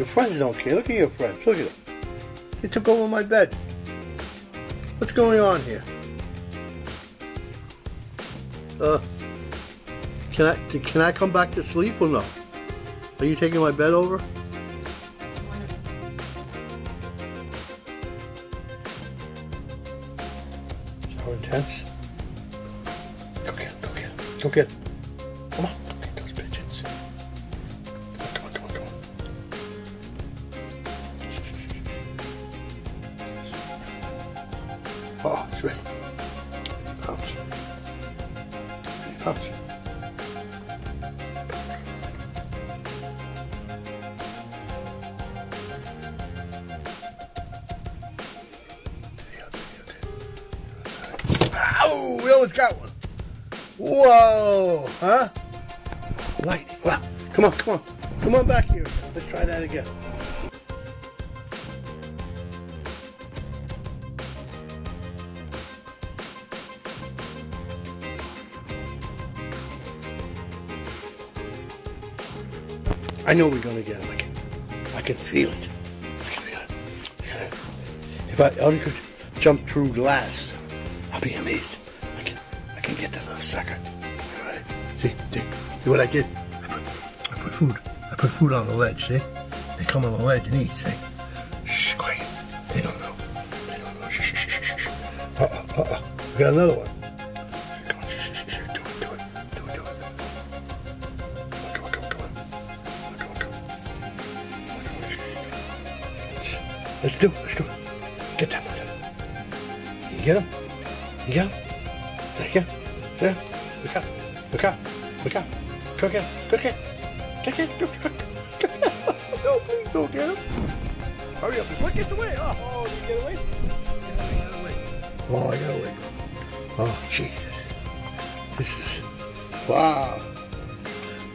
Your friends don't care. Look at your friends. Look at them. They took over my bed. What's going on here? Can I come back to sleep or no? Are you taking my bed over? So intense. Go get it, go get it, go get it. Come on, go get those pigeons. Come on, come on, come on, come on. Oh, it's ready. Pounce. Pounce. Oh, we almost got one. Whoa, huh? Light. Wow. Come on, come on. Come on back here. Let's try that again. I know we're gonna get him again. I can feel it. I can feel it. If I only could jump through glass, I'll be amazed. I can get that little sucker. All right. See what I did? I put food on the ledge. See? They come on the ledge and eat. See? Shh, quiet. They don't know. They don't know. Shh, shh, shh, shh. We got another one. Come on, shh, shh, shh. Do it. Come on. Let's do it. Get that one. You get him? You get him? There you go. There. Look out. Go get him. No, please don't get him. Hurry up before it gets away. Oh, you get away? Get away. Oh, I got away. Oh, Jesus. This is, wow.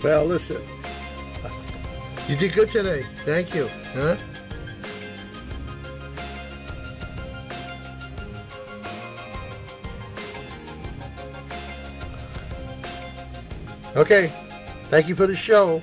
Well, listen. You did good today. Thank you. Huh? Okay, thank you for the show.